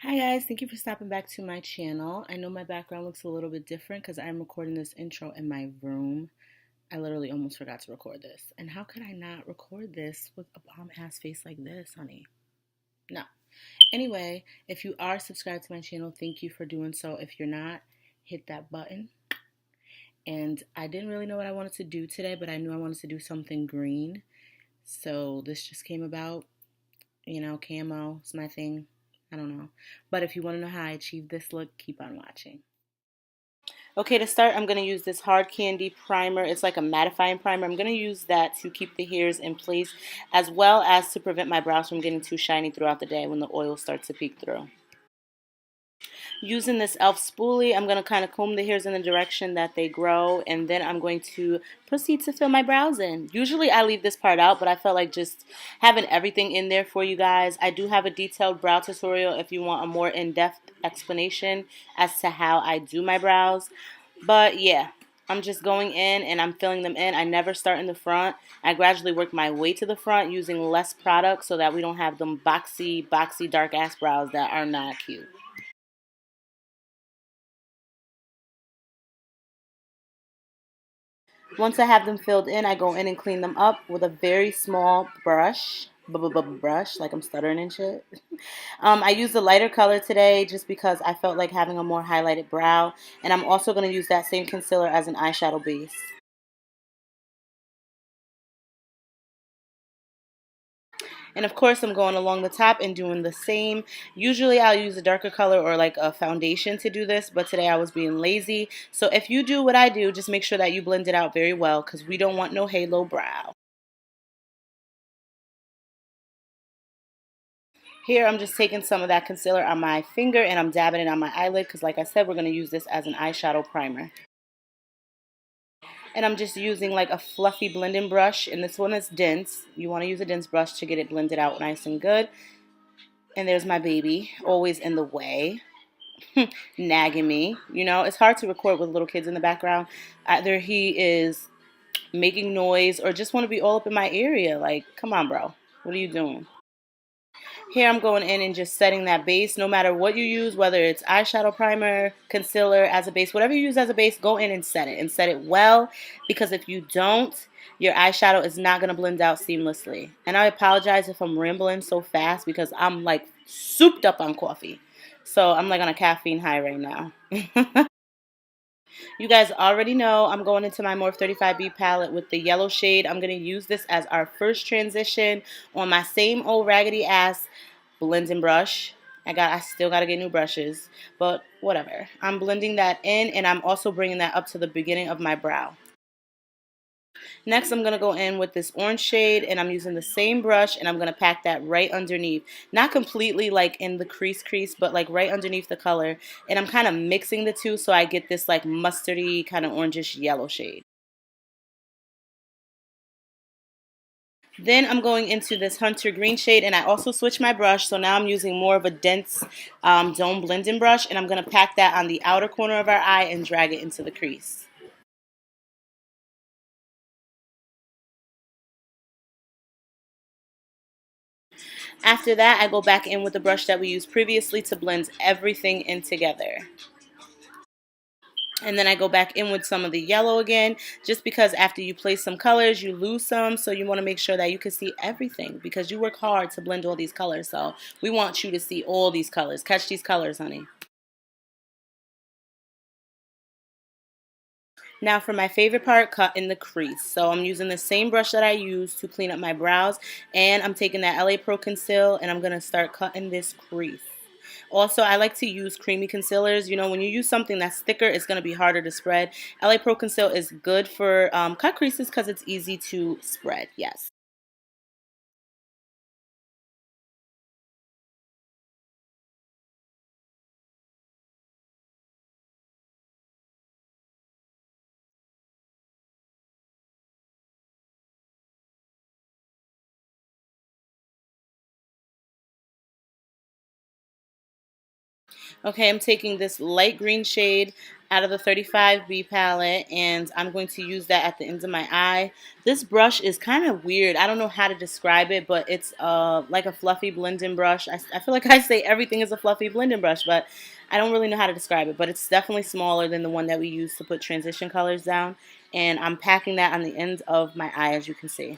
Hi guys, thank you for stopping back to my channel. I know my background looks a little bit different because I'm recording this intro in my room. I literally almost forgot to record this. And how could I not record this with a bomb ass face like this, honey? No. Anyway, if you are subscribed to my channel, thank you for doing so. If you're not, hit that button. And I didn't really know what I wanted to do today, but I knew I wanted to do something green. So this just came about. Camo is my thing. I don't know. But if you want to know how I achieved this look, keep on watching. Okay, to start, I'm going to use this Hard Candy primer. It's like a mattifying primer. I'm going to use that to keep the hairs in place, as well as to prevent my brows from getting too shiny throughout the day when the oil starts to peek through. Using this e.l.f. spoolie, I'm going to kind of comb the hairs in the direction that they grow, and then I'm going to proceed to fill my brows in. Usually I leave this part out, but I felt like just having everything in there for you guys. I do have a detailed brow tutorial if you want a more in-depth explanation as to how I do my brows. But yeah, I'm just going in and I'm filling them in. I never start in the front. I gradually work my way to the front using less product so that we don't have them boxy, dark ass brows that are not cute. Once I have them filled in, I go in and clean them up with a very small brush. Brush, like I'm stuttering and shit. I used a lighter color today just because I felt like having a more highlighted brow. And I'm also going to use that same concealer as an eyeshadow base. And of course, I'm going along the top and doing the same. Usually I'll use a darker color or like a foundation to do this, but today I was being lazy. So if you do what I do, just make sure that you blend it out very well because we don't want no halo brow. Here I'm just taking some of that concealer on my finger and I'm dabbing it on my eyelid because like I said, we're going to use this as an eyeshadow primer. And I'm just using like a fluffy blending brush, and this one is dense. You want to use a dense brush to get it blended out nice and good. And there's my baby, always in the way, nagging me. It's hard to record with little kids in the background. Either he is making noise or just want to be all up in my area. Like, come on, bro. What are you doing? Here I'm going in and just setting that base. No matter what you use, whether it's eyeshadow primer, concealer as a base, whatever you use as a base, go in and set it. And set it well, because if you don't, your eyeshadow is not going to blend out seamlessly. And I apologize if I'm rambling so fast because I'm like souped up on coffee. So I'm like on a caffeine high right now. You guys already know I'm going into my Morphe 35B palette with the yellow shade. I'm going to use this as our first transition on my same old raggedy ass blending brush. I still got to get new brushes, but whatever. I'm blending that in, and I'm also bringing that up to the beginning of my brow. Next, I'm going to go in with this orange shade, and I'm using the same brush, and I'm going to pack that right underneath. Not completely like in the crease, but like right underneath the color. And I'm kind of mixing the two so I get this like mustardy kind of orangish yellow shade. Then I'm going into this hunter green shade, and I also switched my brush, so now I'm using more of a dense dome blending brush, and I'm going to pack that on the outer corner of our eye and drag it into the crease. After that, I go back in with the brush that we used previously to blend everything in together. And then I go back in with some of the yellow again, just because after you place some colors, you lose some. So you want to make sure that you can see everything because you work hard to blend all these colors. So we want you to see all these colors. Catch these colors, honey. Now for my favorite part, cut in the crease. So I'm using the same brush that I used to clean up my brows, and I'm taking that LA Pro Conceal, and I'm going to start cutting this crease. Also, I like to use creamy concealers. When you use something that's thicker, it's going to be harder to spread. LA Pro Conceal is good for cut creases because it's easy to spread, yes. Okay, I'm taking this light green shade. out of the 35B palette, and I'm going to use that at the ends of my eye. This brush is kind of weird. I don't know how to describe it, but it's like a fluffy blending brush. I feel like I say everything is a fluffy blending brush, but I don't really know how to describe it. But it's definitely smaller than the one that we use to put transition colors down, and I'm packing that on the ends of my eye, as you can see.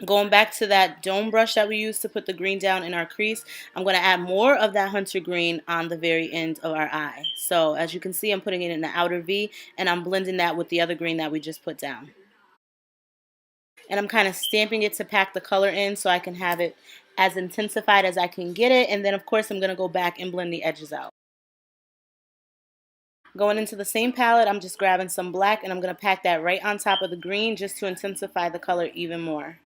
Going back to that dome brush that we used to put the green down in our crease, I'm going to add more of that hunter green on the very end of our eye. So as you can see, I'm putting it in the outer V, and I'm blending that with the other green that we just put down. And I'm kind of stamping it to pack the color in so I can have it as intensified as I can get it. And then of course I'm going to go back and blend the edges out. Going into the same palette, I'm just grabbing some black, and I'm going to pack that right on top of the green just to intensify the color even more.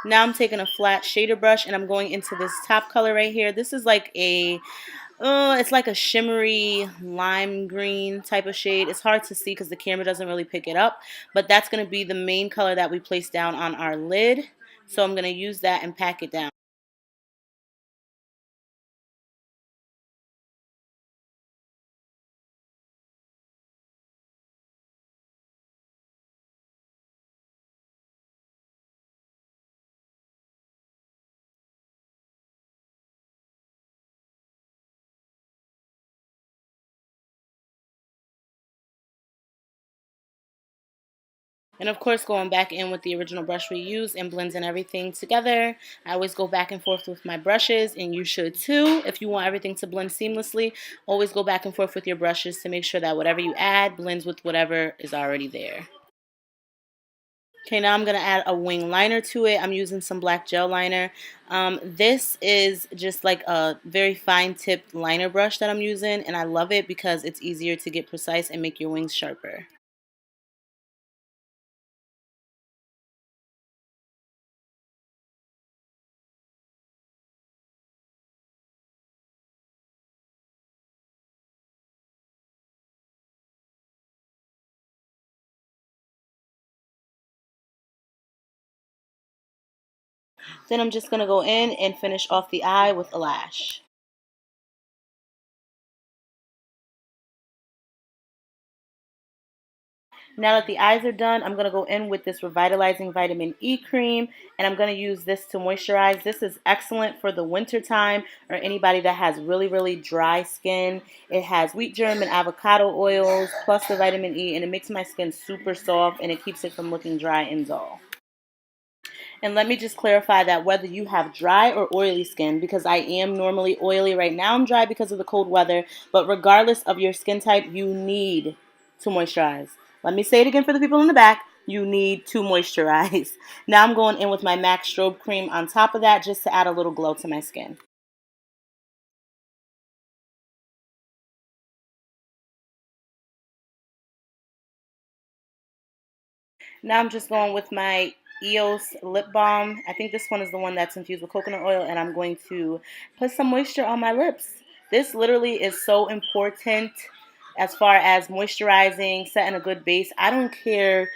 Now I'm taking a flat shader brush, and I'm going into this top color right here. This is like it's like a shimmery lime green type of shade. It's hard to see because the camera doesn't really pick it up, but that's going to be the main color that we place down on our lid. So I'm going to use that and pack it down. And of course, going back in with the original brush we used and blending everything together. I always go back and forth with my brushes, and you should too. If you want everything to blend seamlessly, always go back and forth with your brushes to make sure that whatever you add blends with whatever is already there. Okay, now I'm going to add a wing liner to it. I'm using some black gel liner. This is just like a very fine tipped liner brush that I'm using, and I love it because it's easier to get precise and make your wings sharper. Then I'm just going to go in and finish off the eye with a lash. Now that the eyes are done, I'm going to go in with this revitalizing vitamin E cream, and I'm going to use this to moisturize. This is excellent for the winter time or anybody that has really, really dry skin. It has wheat germ and avocado oils plus the vitamin E, and it makes my skin super soft, and it keeps it from looking dry and dull. And let me just clarify that whether you have dry or oily skin, because I am normally oily. Right now I'm dry because of the cold weather, but regardless of your skin type, you need to moisturize. Let me say it again for the people in the back. You need to moisturize. Now I'm going in with my MAC strobe cream on top of that just to add a little glow to my skin. Now I'm just going with my EOS lip balm. I think this one is the one that's infused with coconut oil, and I'm going to put some moisture on my lips. This literally is so important as far as moisturizing, setting a good base. I don't care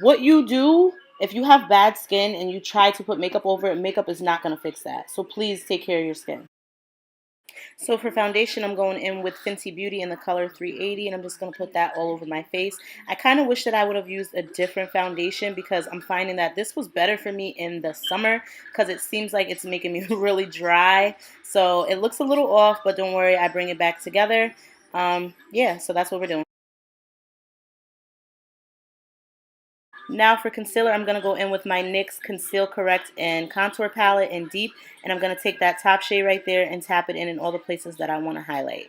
what you do. If you have bad skin and you try to put makeup over it, makeup is not going to fix that. So please take care of your skin. So for foundation, I'm going in with Fenty Beauty in the color 380, and I'm just going to put that all over my face. I kind of wish that I would have used a different foundation because I'm finding that this was better for me in the summer because it seems like it's making me really dry. So it looks a little off, but don't worry, I bring it back together. Yeah, so that's what we're doing. Now for concealer, I'm going to go in with my NYX Conceal, Correct, and Contour Palette in Deep, and I'm going to take that top shade right there and tap it in all the places that I want to highlight.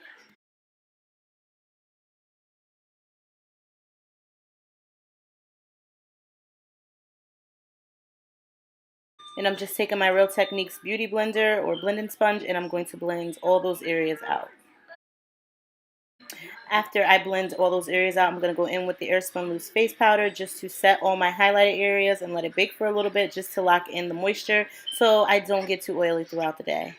And I'm just taking my Real Techniques Beauty Blender or blending sponge, and I'm going to blend all those areas out. After I blend all those areas out, I'm going to go in with the Airspun Loose Face Powder just to set all my highlighted areas and let it bake for a little bit just to lock in the moisture so I don't get too oily throughout the day.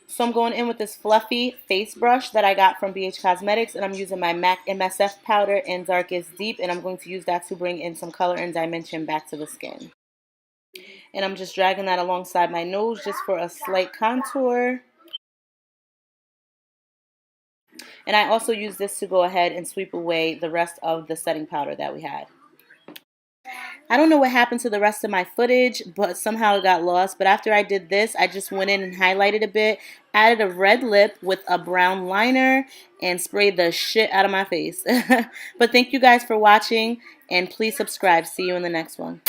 So I'm going in with this fluffy face brush that I got from BH Cosmetics, and I'm using my MAC MSF powder in Darkest Deep, and I'm going to use that to bring in some color and dimension back to the skin. And I'm just dragging that alongside my nose just for a slight contour. And I also use this to go ahead and sweep away the rest of the setting powder that we had. I don't know what happened to the rest of my footage, but somehow it got lost. But after I did this, I just went in and highlighted a bit, added a red lip with a brown liner, and sprayed the shit out of my face. But thank you guys for watching, and please subscribe. See you in the next one.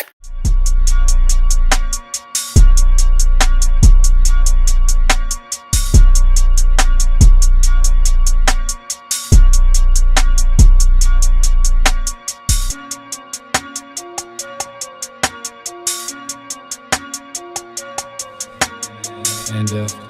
And